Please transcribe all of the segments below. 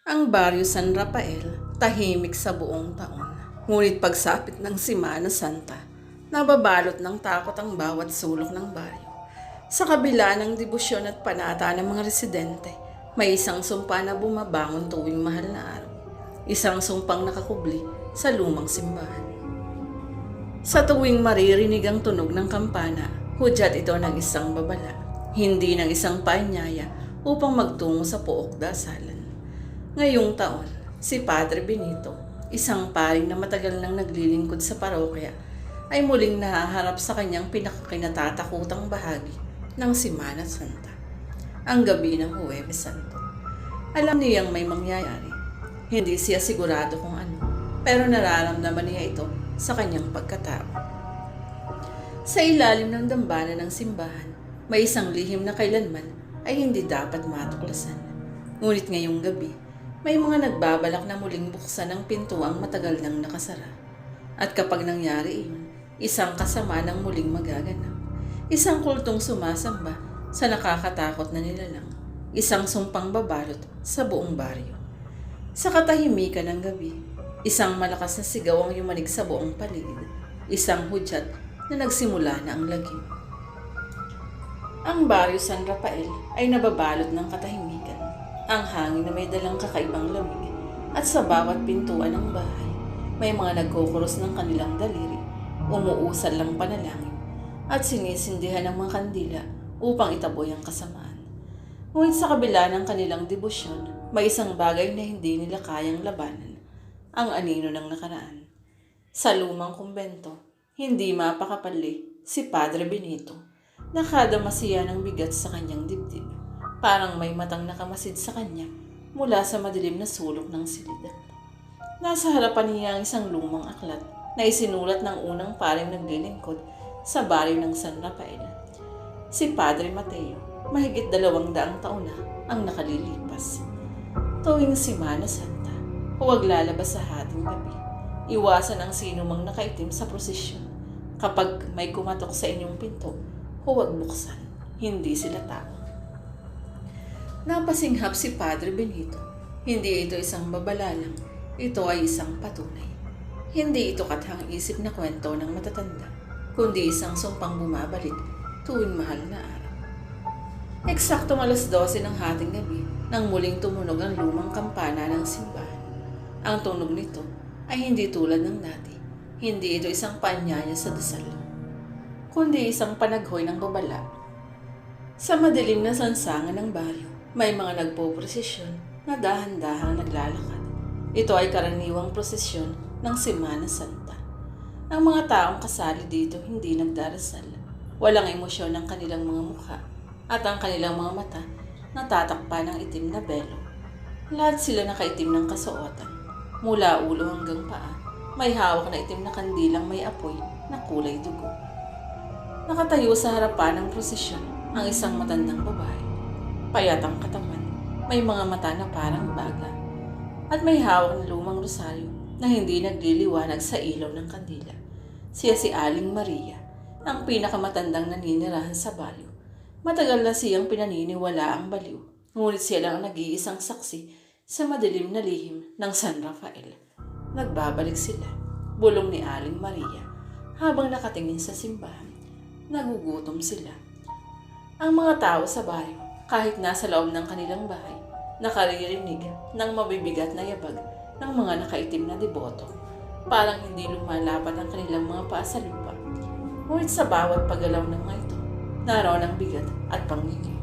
Ang Baryo San Rafael, tahimik sa buong taon. Ngunit pagsapit ng Semana Santa, nababalot ng takot ang bawat sulok ng baryo. Sa kabila ng debosyon at panata ng mga residente, may isang sumpa na bumabangon tuwing mahal na araw. Isang sumpang nakakubli sa lumang simbahan. Sa tuwing maririnig ang tunog ng kampana, hudyat ito ng isang babala, hindi ng isang paanyaya upang magtungo sa pook dasalan. Ngayong taon, si Padre Benito, isang paring na matagal nang naglilingkod sa parokya, ay muling nahaharap sa kanyang pinakakinatatakutang bahagi ng Semana Santa, ang gabi ng Huwebes Santo. Alam niyang may mangyayari. Hindi siya sigurado kung ano, pero nararamdaman niya ito sa kanyang pagkatao. Sa ilalim ng dambana ng simbahan, may isang lihim na kailanman ay hindi dapat matuklasan. Ngunit ngayong gabi, may mga nagbabalak na muling buksan ang pintuang matagal nang nakasara. At kapag nangyari iyon, isang kasama ng muling magaganap. Isang kultong sumasamba sa nakakatakot na nilalang. Isang sumpang babalot sa buong baryo. Sa katahimikan ng gabi, isang malakas na sigaw ang yumanig sa buong paligid. Isang hudyat na nagsimula na ang lagim. Ang Baryo San Rafael ay nababalot ng katahimikan. Ang hangin na may dalang kakaibang lamig at sa bawat pintuan ng bahay, may mga nagkukuros ng kanilang daliri, umuusal lang panalangin at sinisindihan ng mga kandila upang itaboy ang kasamaan. Ngunit sa kabila ng kanilang debosyon, may isang bagay na hindi nila kayang labanan, ang anino ng nakaraan. Sa lumang kumbento, hindi mapakapali si Padre Benito. Nakadama siya ng bigat sa kanyang dibdib. Parang may matang nakamasid sa kanya mula sa madilim na sulok ng silid. Nasa harapan niya ang isang lumang aklat na isinulat ng unang paring naglilingkod sa baryo ng San Rafael. Si Padre Mateo, mahigit 200 taon na ang nakalilipas. Tuwing Semana Santa, huwag lalabas sa hating gabi. Iwasan ang sinumang nakaitim sa prosesyon. Kapag may kumatok sa inyong pinto, huwag buksan. Hindi sila tao. Napasinghap si Padre Benito. Hindi ito isang babala lang. Ito ay isang patunay. Hindi ito kathang-isip na kwento ng matatanda, kundi isang sumpang bumabalik tuwing mahal na araw. Eksaktong 12:00 ng hating gabi nang muling tumunog ang lumang kampana ng simbahan. Ang tunog nito ay hindi tulad ng dati. Hindi ito isang paanyaya sa dasal, kundi isang panaghoy ng babala. Sa madilim na sansangan ng baryo, may mga nagpoprosesyon na dahan-dahang naglalakad. Ito ay karaniwang prosesyon ng Semana Santa. Ang mga taong kasali dito hindi nagdarasal. Walang emosyon ang kanilang mga mukha at ang kanilang mga mata natatakpan ng itim na belo. Lahat sila nakaitim ng kasuotan. Mula ulo hanggang paa, may hawak na itim na kandilang may apoy na kulay dugo. Nakatayo sa harapan ng prosesyon ang isang matandang babae. Payat ang katawan, may mga mata na parang baga, at may hawak na lumang rosaryo na hindi nagliliwanag sa ilaw ng kandila. Siya si Aling Maria, ang pinakamatandang naninirahan sa baryo. Matagal na siyang pinaniniwala ang baliw, ngunit siya lang ang nag-iisang saksi sa madilim na lihim ng San Rafael. Nagbabalik sila, bulong ni Aling Maria, habang nakatingin sa simbahan. Nagugutom sila. Ang mga tao sa baryo, kahit nasa loob ng kanilang bahay, nakaririnig ng mabibigat na yabag ng mga nakaitim na deboto. Parang hindi lumalapat ang kanilang mga paa sa lupa. Ngunit sa bawat paggalaw ng mga ito, naroon ang bigat at pangingay.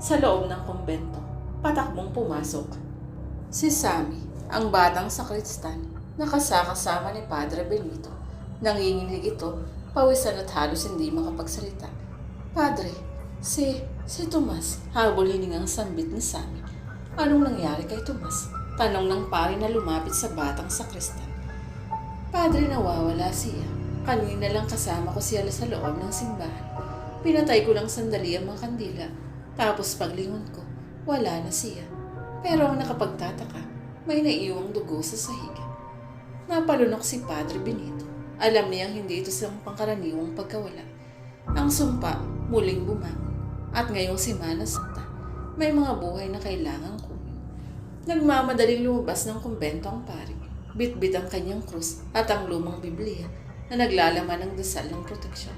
Sa loob ng kumbento, patakbong pumasok si Sammy, ang batang sakristan na kasama ni Padre Benito. Nanginginig ito, pawisan at halos hindi makapagsalita. Padre, si Tomas, habol hiningang sambit ni Sammy. Anong nangyari kay Tomas? Tanong ng pari na lumapit sa batang sakristan. Padre, nawawala siya. Kanina lang kasama ko siya sa loob ng simbahan. Pinatay ko lang sandali ang mga kandila. Tapos paglingon ko, wala na siya. Pero ang nakapagtataka, may naiiwang dugo sa sahig. Napalunok si Padre Benito. Alam niyang hindi ito isang pangkaraniwang pagkawala. Ang sumpa muling bumangon. At ngayong Semana Santa, may mga buhay na kailangang kunin. Nagmamadaling lumabas ng kumbento ang pari. Bitbit ang kanyang krus at ang lumang Biblia na naglalaman ng dasal ng proteksyon.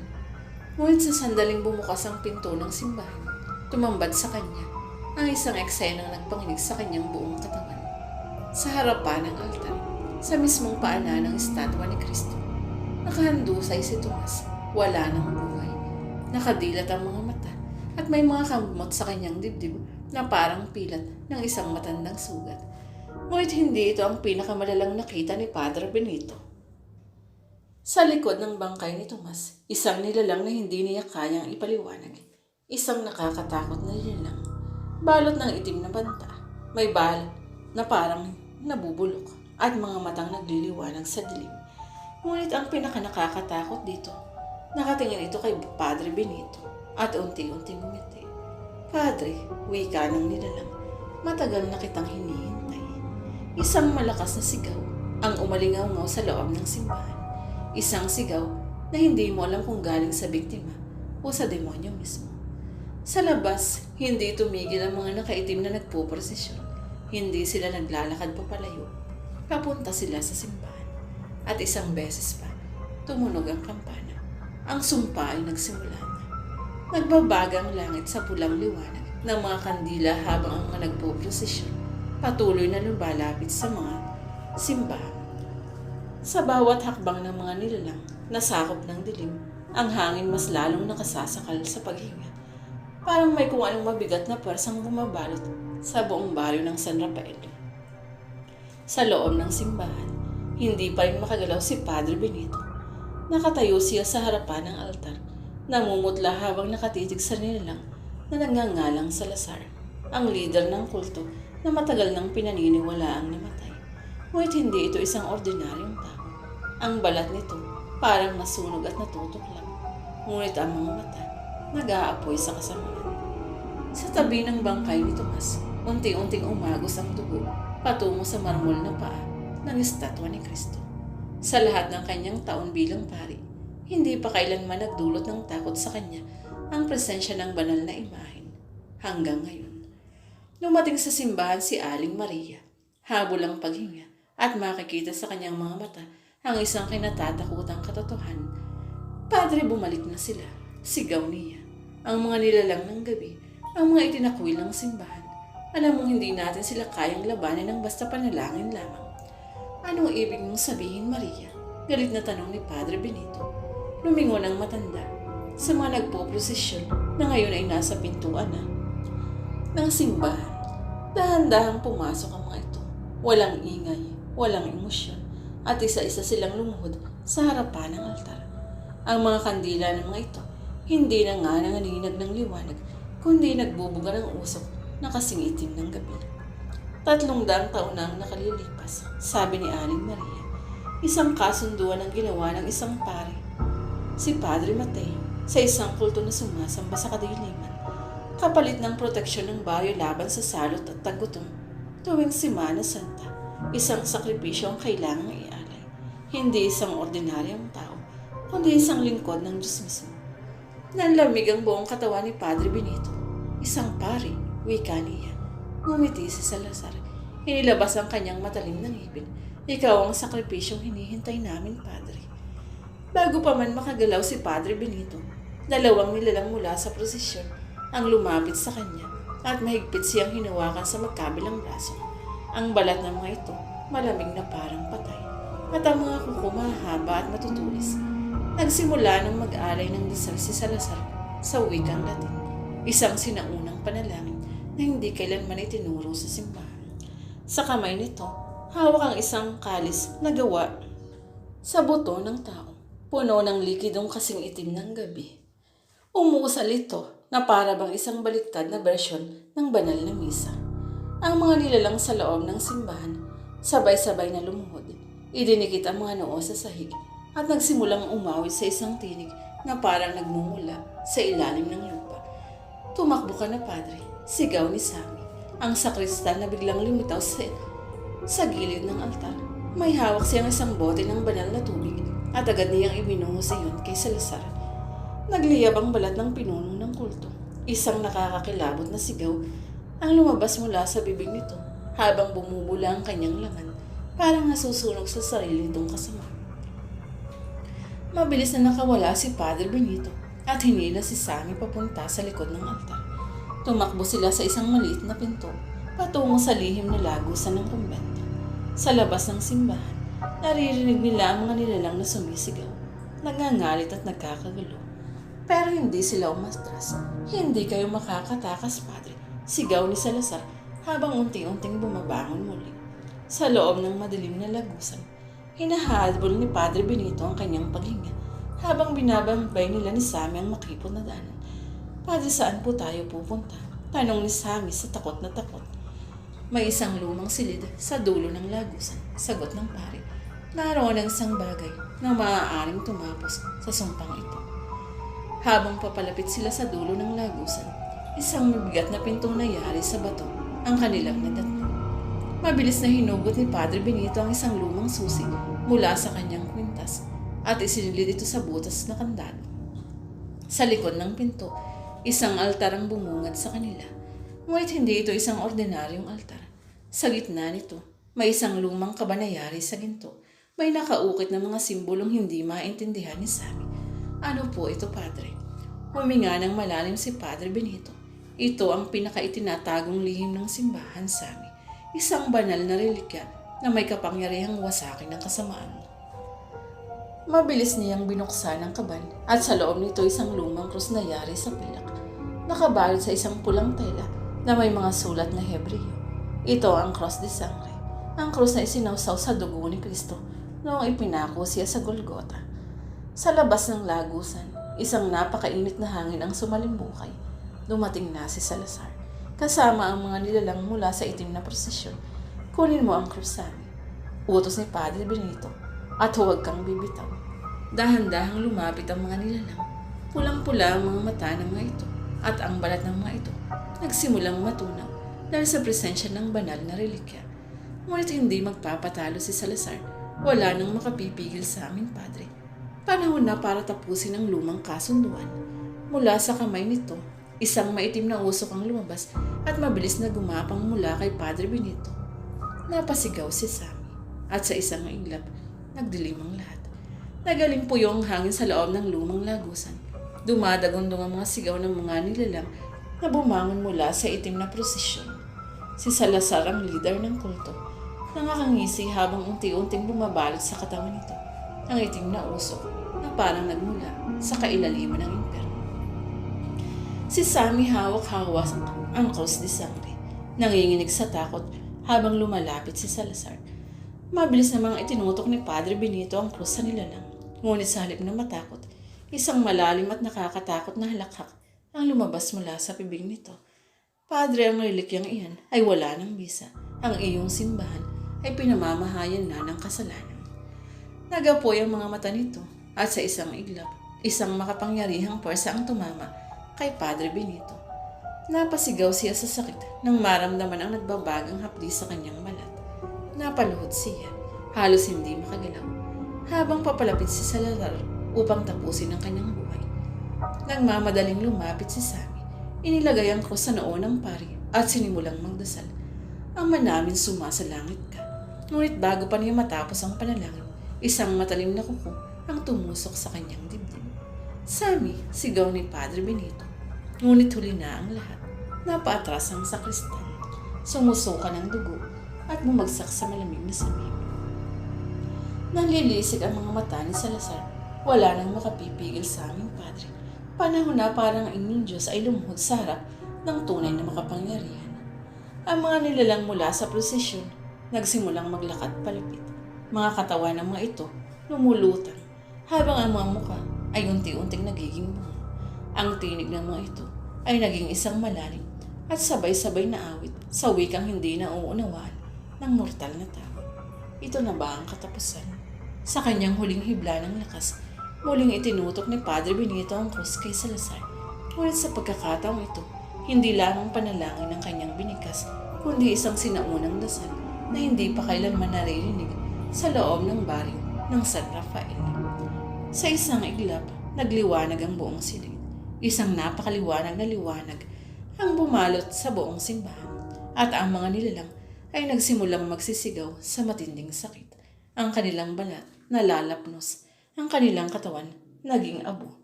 Ngunit sa sandaling bumukas ang pinto ng simbahan, tumambad sa kanya ang isang eksenang nagpanginig sa kanyang buong katawan. Sa harapan ng altar, sa mismong paanan ng estatwa ni Kristo, nakahandusay si Tomas, wala ng buhay. Nakadilat ang mga mata at may mga kamot sa kanyang dibdib na parang pilat ng isang matandang sugat. Ngunit hindi ito ang pinakamalalang nakita ni Padre Benito. Sa likod ng bangkay ni Tomas, isang nilalang na hindi niya kayang ipaliwanag. Isang nakakatakot na nilalang, balot ng itim na banta, may balat na parang nabubulok at mga matang nagliliwanag sa dilim. Ngunit ang pinakanakakatakot dito, nakatingin ito kay Padre Benito at unti-unting ngumiti. Padre, wika ng nilalang, matagal na kitang hinihintay. Isang malakas na sigaw ang umalingaw-ngaw sa loob ng simbahan. Isang sigaw na hindi mo alam kung galing sa biktima o sa demonyo mismo. Sa labas, hindi tumigil ang mga nakaitim na nagpuprosesyon. Hindi sila naglalakad papalayo. Papunta sila sa simbahan. At isang beses pa, tumunog ang kampana. Ang sumpa ay nagsimula na. Nagbabagang langit sa pulang liwanag ng mga kandila habang ang mga nagpuprosesyon patuloy na lumalapit sa mga simbahan. Sa bawat hakbang ng mga nilalang na sakop ng dilim, ang hangin mas lalong nakasasakal sa paghinga. Parang may kung anong mabigat na pwersang bumabalot sa buong baryo ng San Rafael. Sa loob ng simbahan, hindi pa rin makagalaw si Padre Benito. Nakatayo siya sa harapan ng altar, namumutla habang nakatitig sa nilalang na nagngangalang Salazar, ang lider ng kulto na matagal nang pinaniniwalaang namatay. Ngunit hindi ito isang ordinaryong tao. Ang balat nito parang nasunog at natutok lang. Ngunit ang mga mata nag-aapoy sa kasamaan. Sa tabi ng bangkay ni Tomas, unti-unting umagos ang dugo patungo sa marmol na paa ng estatwa ni Kristo. Sa lahat ng kanyang taon bilang pari, hindi pa kailanman nagdulot ng takot sa kanya ang presensya ng banal na imahen. Hanggang ngayon, lumating sa simbahan si Aling Maria, habol ang paghinga at makikita sa kanyang mga mata ang isang kinatatakutang katotohanan. Padre, bumalik na sila, sigaw niya. Ang mga nilalang ng gabi, ang mga itinakwil ng simbahan. Alam mong hindi natin sila kayang labanan ng basta panalangin lamang. Anong ibig mong sabihin, Maria? Galit na tanong ni Padre Benito. Lumingon ang matanda sa mga nagpoprosesyon na ngayon ay nasa pintuan na ng simbahan. Dahan-dahang pumasok ang mga ito. Walang ingay, walang emosyon, at isa-isa silang lumuhod sa harapan ng altar. Ang mga kandila ng mga ito, hindi na nga nanganinag ng liwanag, kundi nagbubuga ng usok na kasing itim ng gabi. 300 taon na ang nakalilipas, sabi ni Aling Maria. Isang kasunduan ang ginawa ng isang pari, si Padre Mateo, sa isang kulto na sumasamba sa kadiliman, kapalit ng proteksyon ng baryo laban sa salot at tagutom. Tuwing Semana Santa, isang sakripisyo ang kailangang ialay. Hindi isang ordinaryong tao, kundi isang lingkod ng Diyos mismo. Nanlamig ang buong katawan ni Padre Benito. Isang pari, wika niya. Ngumiti si Salazar. Inilabas ang kanyang matalim na ngipin. Ikaw ang sakripisyong hinihintay namin, Padre. Bago pa man makagalaw si Padre Benito, dalawang nilalang mula sa prosesyon ang lumapit sa kanya at mahigpit siyang hinawakan sa magkabilang braso. Ang balat ng mga ito, malamig na parang patay, at ang mga kuko mahaba at matutulis. Nagsimula ng mag-alay ng dasal si Salazar sa wikang Latin, isang sinaunang panalangin na hindi kailanman itinuro sa simbahan. Sa kamay nito, hawak ang isang kalis na gawa sa buto ng tao, puno ng likidong kasing itim ng gabi. Umusal ito na para bang isang baliktad na bersyon ng banal na misa. Ang mga nilalang sa loob ng simbahan, sabay-sabay na lumuhod. Idinikit ang mga noo sa sahig at nagsimulang umawit sa isang tinig na parang nagmumula sa ilalim ng lupa. Tumakbo ka na, Padre, sigaw ni Sammy, ang sakristan na biglang lumitaw sa gilid ng altar. May hawak siyang isang bote ng banal na tubig at agad niyang ibinuho sa iyon kay Salazar. Nagliyab ang balat ng pinuno ng kulto. Isang nakakakilabot na sigaw ang lumabas mula sa bibig nito habang bumubula ang kanyang laman, parang nasusunog sa sarili nitong kasama. Mabilis na nakawala si Padre Benito at hinila si Sammy papunta sa likod ng altar. Tumakbo sila sa isang maliit na pinto patungo sa lihim na lagusan ng kumbento. Sa labas ng simbahan, naririnig nila ang mga nilalang na sumisigaw, nagngangalit at nagkakagulo. Pero hindi sila umatras. Hindi kayo makakatakas, Padre, sigaw ni Salazar habang unti-unting bumabangon muli. Sa loob ng madilim na lagusan, hinahabol ni Padre Benito ang kanyang paghinga habang binabambay nila ni Sammy ang makipot na daanan. Padre, saan po tayo pupunta? Tanong ni Sammy sa takot na takot. May isang lumang silid sa dulo ng lagusan, sagot ng pare. Naroon ang isang bagay na maaaring tumapos sa sumpang ito. Habang papalapit sila sa dulo ng lagusan, isang mabigat na pintong nayari sa bato ang kanilang nadatnan. Mabilis na hinugot ni Padre Benito ang isang lumang susi mula sa kanyang kwintas at isinilid ito sa butas na kandado. Sa likod ng pinto, isang altar ang bumungad sa kanila. Ngunit hindi ito isang ordinaryong altar. Sa gitna nito, may isang lumang kabanayari sa ginto. May nakaukit na mga simbolong hindi maintindihan ni Sammy. Ano po ito, Padre? Huminga ng malalim si Padre Benito. Ito ang pinakaitinatagong lihim ng simbahan, Sammy. Isang banal na relikya na may kapangyarihang wasakin ng kasamaan. Mabilis niyang binuksan ang kaban at sa loob nito isang lumang krus na yari sa pilak. Nakabalot sa isang pulang tela na may mga sulat na Hebreo. Ito ang Cross de Sangre, ang krus na isinawsaw sa dugo ni Kristo noong ipinako siya sa Golgota. Sa labas ng lagusan, isang napakainit na hangin ang sumalimbukay. Dumating na si Salazar, kasama ang mga nilalang mula sa itim na prosesyon. Kunin mo ang krus, Sammy, utos ni Padre Benito, at huwag kang bibitaw. Dahan-dahang lumapit ang mga nilalang. Pulang-pula ang mga mata ng mga ito at ang balat ng mga ito nagsimulang matunaw dahil sa presensya ng banal na relikya. Ngunit hindi magpapatalo si Salazar. Wala nang makapipigil sa amin, Padre. Panahon na para tapusin ang lumang kasunduan. Mula sa kamay nito, isang maitim na usok ang lumabas at mabilis na gumapang mula kay Padre Benito. Napasigaw si Sammy at sa isang iglap, nagdilim ang lahat. Nagalimpuyo ang hangin sa loob ng lumang lagusan. Dumadagundong ang mga sigaw ng mga nilalang na bumangon mula sa itim na prosesyon. Si Salazar ang leader ng kulto. Nangakangisi habang unti-unting bumabalot sa katawan nito ang itim na usok na parang nagmula sa kailaliman ng impyerno. Si Sammy hawak-hawak ang Cross de Sangre, nanginginig sa takot habang lumalapit si Salazar. Mabilis namang itinutok ni Padre Benito ang krus sa nilalang. Ngunit sa halip na matakot, isang malalim at nakakatakot na halakhak ang lumabas mula sa bibig nito. Padre, ang relikyang iyan ay wala ng bisa. Ang iyong simbahan ay pinamamahayan na ng kasalanan. Nagapoy ang mga mata nito at sa isang iglap, isang makapangyarihang puwersa ang tumama kay Padre Benito. Napasigaw siya sa sakit nang maramdaman ang nagbabagang hapdi sa kanyang balat. Napaluhod siya, halos hindi makagalaw, habang papalapit si Salazar upang tapusin ang kanyang buhay. Nang mamadaling lumapit si Sammy, inilagay ang krus sa noo ng pari at sinimulang magdasal. Ama namin, sumasalangit ka. Ngunit bago pa niya matapos ang panalangin, isang matalim na kuko ang tumusok sa kanyang dibdib. Sammy, sigaw ni Padre Benito. Ngunit huli na ang lahat. Napaatras ang sakristan. Sumusuka ng dugo at bumagsak sa malamig na sabi. Nanlilisik ang mga mata ni Salazar. Wala nang makapipigil sa aming Padre. Panahon na parang ang inyong Diyos ay lumuhod sa harap ng tunay na makapangyarihan. Ang mga nilalang mula sa prosesyon nagsimulang maglakad palapit. Mga katawan ng mga ito lumulutang habang ang mga mukha ay unti-unting nagiging bunga. Ang tinig ng mga ito ay naging isang malalim at sabay-sabay na awit sa wikang hindi na uunawaan ng mortal na tao. Ito na ba ang katapusan? Sa kanyang huling hibla ng lakas, muling itinutok ni Padre Benito ang krus kay Salazar. Ngunit sa pagkakataong ito, hindi lamang panalangin ng kanyang binikas, kundi isang sinaunang dasal na hindi pa kailanman naririnig sa loob ng baryo ng San Rafael. Sa isang iglap, nagliwanag ang buong silid. Isang napakaliwanag na liwanag ang bumalot sa buong simbahan at ang mga nilalang ay nagsimulang magsisigaw sa matinding sakit. Ang kanilang balat nalalapnos, ang kanilang katawan naging abo.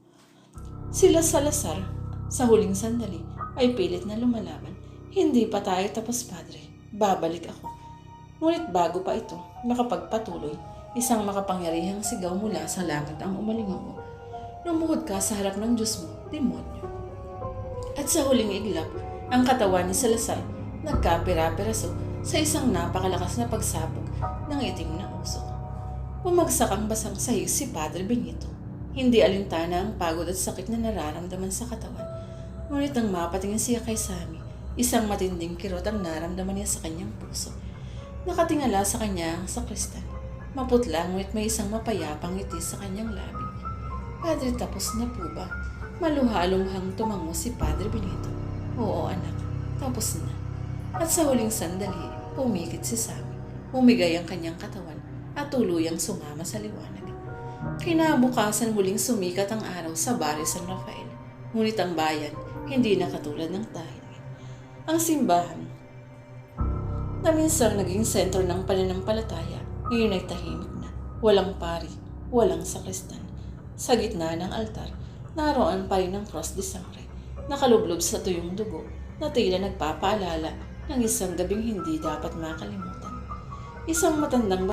Sila Salazar, sa huling sandali, ay pilit na lumalaban. Hindi pa tayo tapos, Padre. Babalik ako. Ngunit bago pa ito makapagpatuloy, isang makapangyarihang sigaw mula sa langit ang umalingaw. Lumuhod ka sa harap ng Diyos mo, demonyo. At sa huling iglap, ang katawan ni Salazar nagkapira-piraso sa isang napakalakas na pagsabog ng itim na usok. Bumagsak ang basang sahig si Padre Benito. Hindi alintana ang pagod at sakit na nararamdaman sa katawan. Ngunit nang mapatingin siya kay Sammy, isang matinding kirot ang naramdaman niya sa kanyang puso. Nakatingala sa kanya ang sakristan. Maputla ngunit may isang mapayapang ngiti sa kanyang labi. Padre, tapos na po ba? Maluhalumhang tumango si Padre Benito. Oo anak, tapos na. At sa huling sandali, pumikit si Sammy. Humigay ang kanyang katawan at tuluyang sumama sa liwanag. Kinabukasan muling sumikat ang araw sa Barrio San Rafael. Ngunit ang bayan, hindi na katulad ng dahil. Ang simbahan, na minsang naging sentro ng pananampalataya, ngayon ay tahimik na. Walang pari, walang sakristan. Sa gitna ng altar, naroon pa rin ang cross de sangre, nakalublob sa tuyong dugo na tila nagpapaalala ng isang gabing hindi dapat makalimutan. Isang matandang